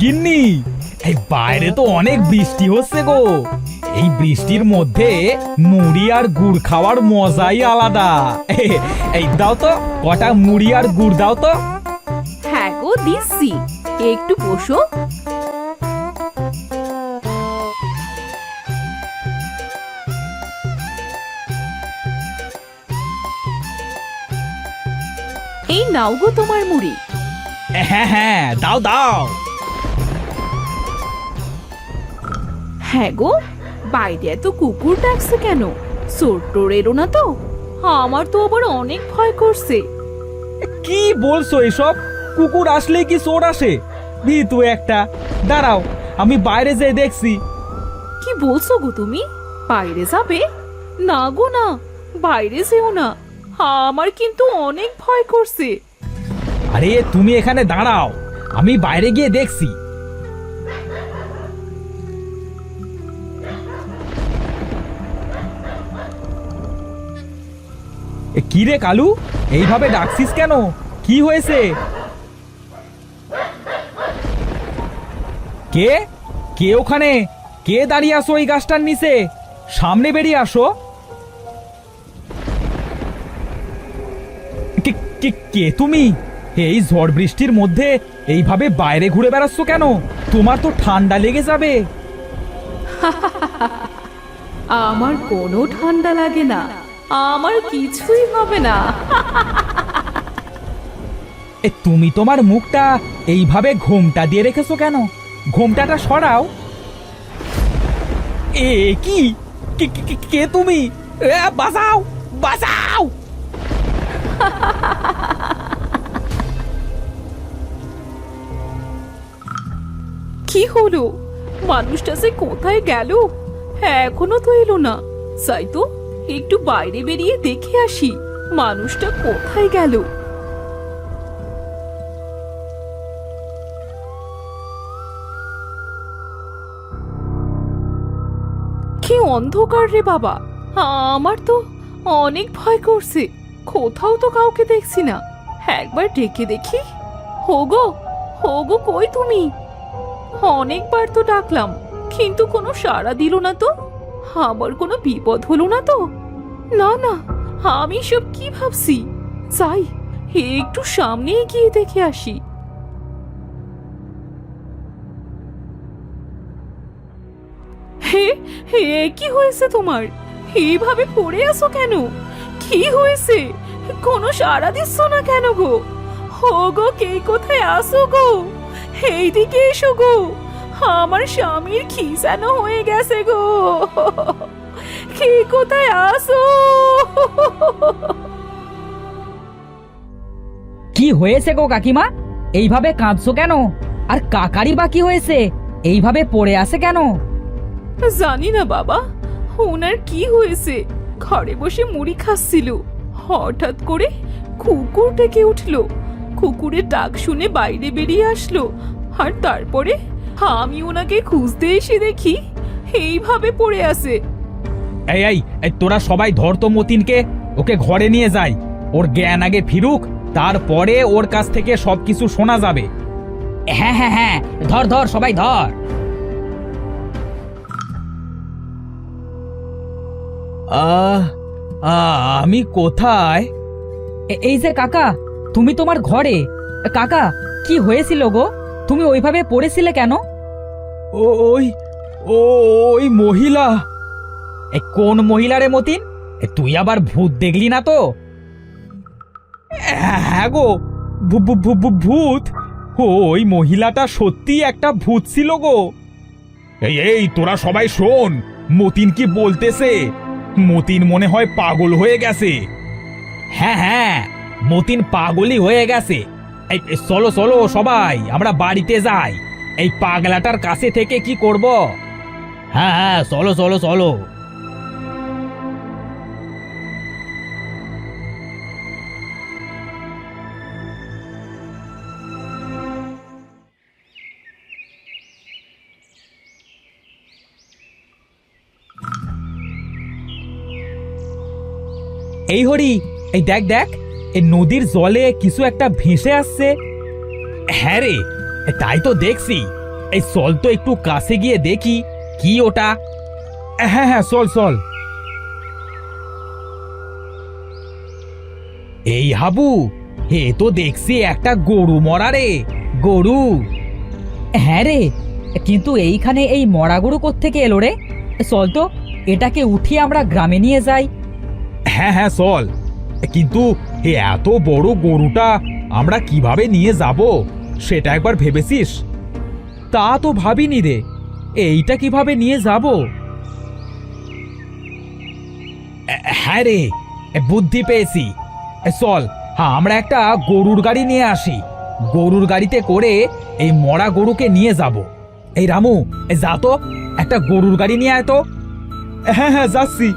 গিন্নি, এই বাইরে তো অনেক বৃষ্টি হচ্ছে গো। এই বৃষ্টির মধ্যে মুড়ি আর গুড় খাওয়ার মজাই আলাদা। এই দাও তো, কটা মুড়ি আর গুড় দাও তো। হ্যাঁ গো, দিচ্ছি, একটু বসো। এই নাও গো তোমার মুড়ি। হ্যাঁ হ্যাঁ, দাও দাও। হ্যাঁ গো, বাইরে এত কুকুর ডাকছে কেন? চোর টোর এলো না তো? আমার তো আবার অনেক ভয় করছে। কি বলছো এসব? কুকুর আসলে কি চোর আসে? ভীতু একটা। দাঁড়াও, আমি বাইরে যেয়ে দেখছি। কি বলছো গো তুমি? বাইরে যাবে? না গো না, বাইরে যেও না, আমার কিন্তু অনেক ভয় করছে। আরে তুমি এখানে দাঁড়াও, আমি বাইরে গিয়ে দেখছি। কি রে কালু, এইভাবে ডাকছিস কেন? কি হয়েছে? কে কে ওখানে? কে দাঁড়িয়ে আসো এই গাছটার নিচে? সামনে বেরিয়ে আসো। কে তুমি? এই ঝড় বৃষ্টির মধ্যে এইভাবে বাইরে ঘুরে বেড়াচ্ছ কেন? তোমার তো ঠান্ডা লেগে যাবে। আমার কোনো ঠান্ডা লাগে না, আমার কিছুই হবে না। তুমি তোমার মুখটা এইভাবে ঘোমটা দিয়ে রেখেছো কেন? ঘোমটাটা সরাও। এ কি? কে তুমি? বাঁচাও, বাঁচাও! কি হলো? মানুষটা সে কোথায় গেল? এখনো তো এলো না। যাই তো, একটু বাইরে বেরিয়ে দেখে আসি মানুষটা কোথায় গেল। কি অন্ধকার রে বাবা! আমার তো অনেক ভয় করছে। কোথাও তো কাউকে দেখছি না। একবার ডেকে দেখি। হোগো, হোগো, কই তুমি? অনেকবার তো ডাকলাম, কিন্তু কোনো সাড়া দিল না তো। আমার কোনো বিপদ হলো না তো? না না, আমি সব কি ভাবছি। যাই, একটু সামনে গিয়ে দেখে আসি। হে হে, কি হয়েছে তোমার? এইভাবে পড়ে আছো কেন? কি হয়েছে? কোনো সাড়া দিচ্ছ না কেন গো? হো গো, কে কোথায় আসো গো? এইদিকে এসো গো, আমার স্বামীর খিসানো হয়ে গেছে গো। কে কোথায় আসো? কি হয়েছে গো কাকিমা? এইভাবে কাঁদছো কেন? আর কাকারি বা কি হয়েছে? এইভাবে পড়ে আছে কেন? জানি না বাবা, ওনার কি হয়েছে। ঘরে বসে মুড়ি খাচ্ছিল, হঠাৎ করে কুকুর ডেকে উঠলো। কুকুরের ডাক শুনে বাইরে বেরিয়ে আসলো, আর তারপরে আমি ওনাকে খুঁজতে এসে দেখি এইভাবে পড়ে আছে। এই এই এই, তোরা সবাই ধর তো মতিনকে, ওকে ঘরে নিয়ে যাই। ওর জ্ঞান আগে ফিরুক, তারপরে ওর কাছ থেকে সবকিছু শোনা যাবে। হ্যাঁ হ্যাঁ হ্যাঁ, ধর ধর, সবাই ধর। আহ আমি কোথায়? এই যে কাকা, তুমি তোমার ঘরে। কাকা, কি হয়েছিল গো? তুমি ওইভাবে পড়েছিলে কেন? ওই ওই মহিলা। কোন মহিলা রে মতিন? তুই আবার ভূত দেখলি না তো? হ্যাঁ গো, ভূত। ওই মহিলাটা সত্যি একটা ভূত ছিল গো। এই এই, তোরা সবাই শোন, মতিন কি বলতেছে। মতিন মনে হয় পাগল হয়ে গেছে। হ্যাঁ হ্যাঁ, মতিন পাগলই হয়ে গেছে। এই চলো চলো সবাই, আমরা বাড়িতে যাই। এই পাগলাটার কাছে থেকে কি করব? হ্যাঁ হ্যাঁ, চলো চলো চলো। এই হরি, এই দেখ দেখ, এই নদীর জলে কিছু একটা ভেসে আসছে। হ্যাঁ রে, তাই তো দেখছি। এই চল তো একটু কাছে গিয়ে দেখি কি ওটা। হ্যাঁ হ্যাঁ, চল চল। এই হাবু, এ তো দেখছি একটা গরু মরা রে, গরু। হ্যাঁ রে, কিন্তু এইখানে এই মরা গরু কোত্থেকে এলো রে? চল তো এটাকে উঠিয়ে আমরা গ্রামে নিয়ে যাই। হ্যাঁ হ্যাঁ চল, কিন্তু এত বড় গরুটা আমরা কিভাবে নিয়ে যাব সেটা একবার ভেবেছিস? তা তো ভাবিনি রে, এইটা কিভাবে নিয়ে যাব? হ্যাঁ রে, বুদ্ধি পেয়েছি। চল, আমরা একটা গরুর গাড়ি নিয়ে আসি, গরুর গাড়িতে করে এই মরা গরুকে নিয়ে যাব। এই রামু, যা তো একটা গরুর গাড়ি নিয়ে আয় তো। হ্যাঁ হ্যাঁ, যাচ্ছি।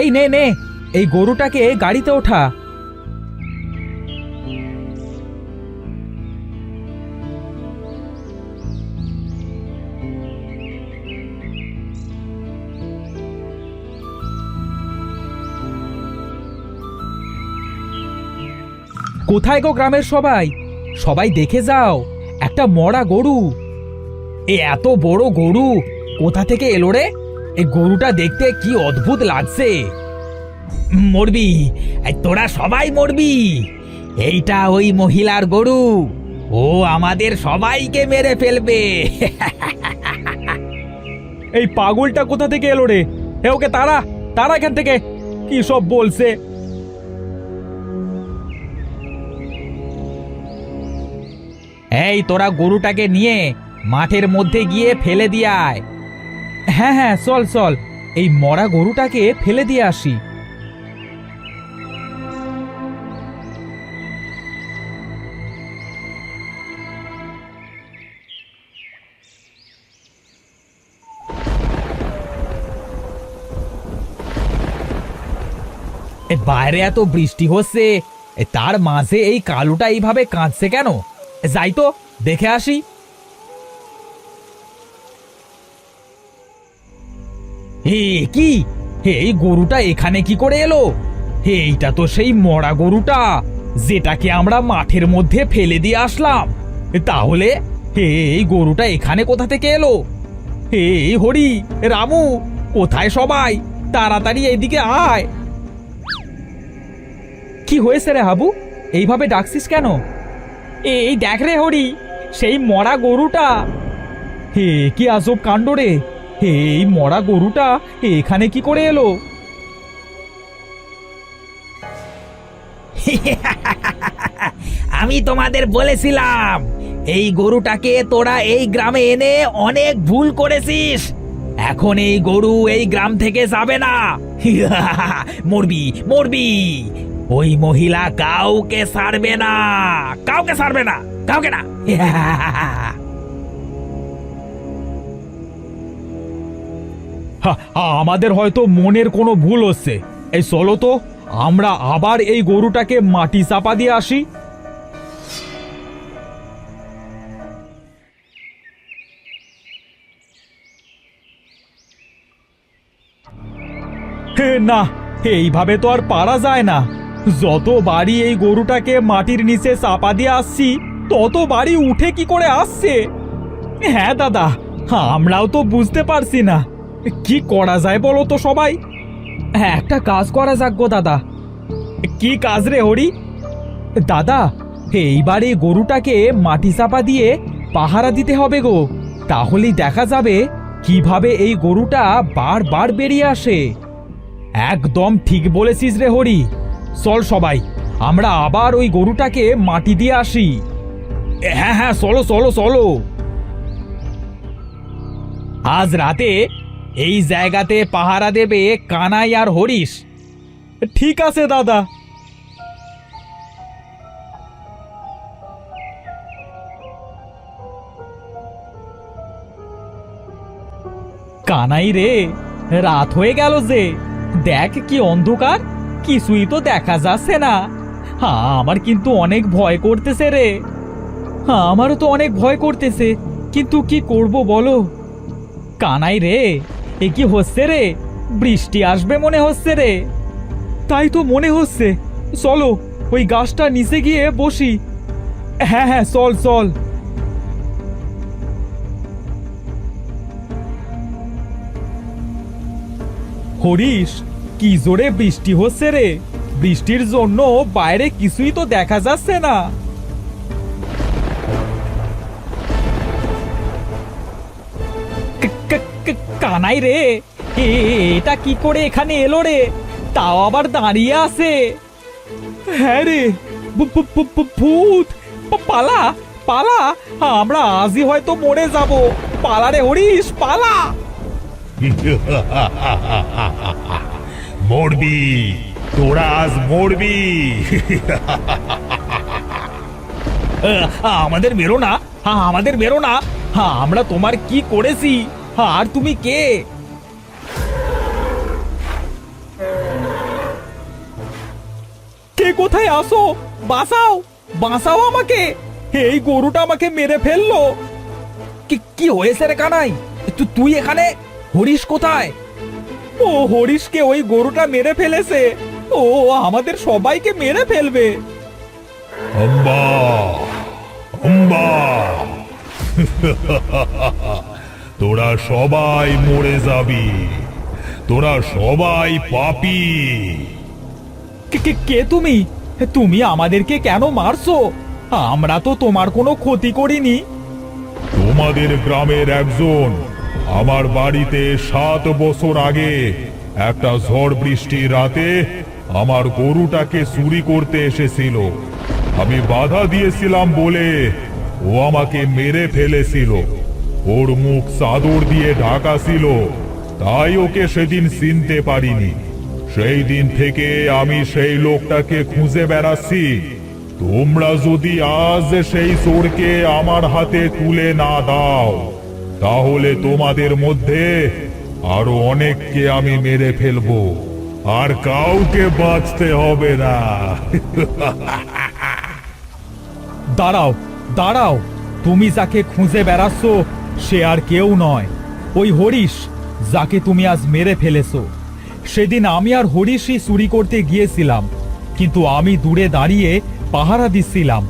এই নে নে, এই গরুটাকে গাড়িতে ওঠা। কোথায় গো গ্রামের সবাই? সবাই দেখে যাও, একটা মরা গরু। এত বড় গরু কোথা থেকে এলো রে? এই গরুটা দেখতে কি অদ্ভুত লাগছে। মরবি, তোরা সবাই মরবি। এইটা ওই মহিলার গরু, ও আমাদের সবাইকে মেরে ফেলবে। এই পাগলটা কোথা থেকে এলো রে? ওকে তারা তারা এখান থেকে, কি সব বলছে। এই তোরা গরুটাকে নিয়ে মাঠের মধ্যে গিয়ে ফেলে দিয়ে আয়। হ্যাঁ হ্যাঁ, চল চল, এই মরা গরুটাকে ফেলে দিয়ে আসি। বাইরে এত বৃষ্টি হচ্ছে, তার মাঝে এই কালুটা এইভাবে কাঁদছে কেন? যাই তো দেখে আসি। কি, এই গরুটা এখানে কি করে এলো? এইটা তো সেই মরা গরুটা যেটাকে আমরা মাঠের মধ্যে ফেলে দিয়ে আসলাম। তাহলে এই গরুটা এখানে কোথা থেকে এলো? এই হরি, রামু, কোথায় সবাই? তাড়াতাড়ি এইদিকে আয়। কি হয়েছে রে হাবু, এইভাবে ডাকছিস কেন? এই দেখ রে হরি, সেই মরা গরুটা। হে, কি আজব কাণ্ড রে! এই মরা গরুটা এখানে কি করে এলো? আমি তোমাদের বলেছিলাম এই গরুটাকে তোরা এই গ্রামে এনে অনেক ভুল করেছিস। এখন এই গরু এই গ্রাম থেকে যাবে না। মরবি মরবি। ওই মহিলা কাউকে ছাড়বে না, কাউকে ছাড়বে না, কাউকে না। আমাদের হয়তো মনের কোনো ভুল হচ্ছে। এই চলো তো আমরা আবার এই গরুটাকে মাটি চাপা দিয়ে আসি। না, এইভাবে তো আর পারা যায় না। যত বাড়ি এই গরুটাকে মাটির নিচে চাপা দিয়ে আসছি, তত বাড়ি উঠে কি করে আসছে। হ্যাঁ দাদা, আমরাও তো বুঝতে পারছি না কি করা যায় বলো তো সবাই। একটা কাজ করা যাক গো দাদা। কি কাজ রে হরি? দাদা, এইবার এই গরুটাকে মাটি চাপা দিয়ে পাহারা দিতে হবে গো। তাহলেই দেখা যাবে কিভাবে এই গরুটা বারবার বেরিয়ে আসে। একদম ঠিক বলেছিস রে হরি। চল সবাই, আমরা আবার ওই গরুটাকে মাটি দিয়ে আসি। হ্যাঁ হ্যাঁ, চলো চলো চলো। আজ রাতে এই জায়গাতে পাহারা দেবে কানাই আর হরিশ। ঠিক আছে দাদা। কানাই রে, রাত হয়ে গেল যে, দেখ কি অন্ধকার, কিছুই তো দেখা যাচ্ছে না। আমার কিন্তু অনেক ভয় করতেছে রে। আমারও তো অনেক ভয় করতেছে। কিন্তু কি করব বলো? কানাই রে, এ কি হচ্ছে রে? বৃষ্টি আসবে মনে হচ্ছে রে। তাই তো মনে হচ্ছে। চলো ওই গাছটা নিচে গিয়ে বসি। হ্যাঁ হ্যাঁ, চল চল। হরিশ, কি জোরে বৃষ্টি হচ্ছে রে। বৃষ্টির জন্য বাইরে কিছুই তো দেখা যাচ্ছে না। কানাই রে, এটা কি করে এখানে এলো রে? তাও আবার দাঁড়িয়ে আছে। হ্যাঁ রে, ভূত! পালা পালা, আমরা আজই হয়তো মরে যাব। পালা রে হরিশ, পালা। মরবি, তোরা আজ মরবি। আমাদের বেরো না, আমাদের বেরো না। আমরা তোমার কি করেছি? আর তুমি কে? কে কোথায় আসো? বাঁচাও, বাঁচাও আমাকে। এই গরুটা আমাকে মেরে ফেললো। কি হয়েছে রে কানাই? তুই এখানে? হরিশ কোথায়? ও হরিশকে ওই গরুটা মেরে ফেলেছে। ও আমাদের সবাইকে মেরে ফেলবে। আম্বা, আম্বা। তোরা সবাই মরে যাবি, তোরা সবাই পাপী। কে তুমি? তুমি আমাদেরকে কেন মারছো? আমরা তো তোমার কোনো ক্ষতি করিনি। তোমাদের গ্রামের একজন আমার বাড়িতে 7 বছর আগে একটা ঝড় বৃষ্টির রাতে আমার গরুটাকে চুরি করতে এসেছিল। আমি বাধা দিয়েছিলাম বলে ও আমাকে মেরে ফেলেছিল। ওর মুখ চাদর দিয়ে ঢাকা ছিল, তাই ওকে সেদিন চিনতে পারিনি। সেই দিন থেকে আমি সেই লোকটাকে খুঁজে বেড়াচ্ছি। তোমরা যদি আজ সেই চোরকে আমার হাতে তুলে না দাও, তাহলে তোমাদের মধ্যে আরো অনেককে আমি মেরে ফেলবো, আর কাউকে বাঁচতে হবে না। দাঁড়াও দাঁড়াও, তুমি যাকে খুঁজে বেড়াচ্ছ সে আর কেউ নয়, ওই হরিশ যাকে তুমি আজ মেরে ফেলেছো। সেদিন আমি আর হরিশই চুরি করতে গিয়েছিলাম, কিন্তু আমি দূরে দাঁড়িয়ে পাহারা দিচ্ছিলাম।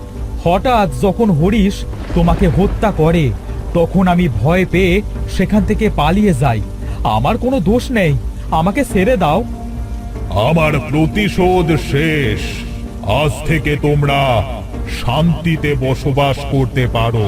হঠাৎ যখন হরিশ তোমাকে হত্যা করে, তখন আমি ভয় পেয়ে সেখান থেকে পালিয়ে যাই। আমার কোনো দোষ নেই, আমাকে ছেড়ে দাও। আমার প্রতিশোধ শেষ। আজ থেকে তোমরা শান্তিতে বসবাস করতে পারো।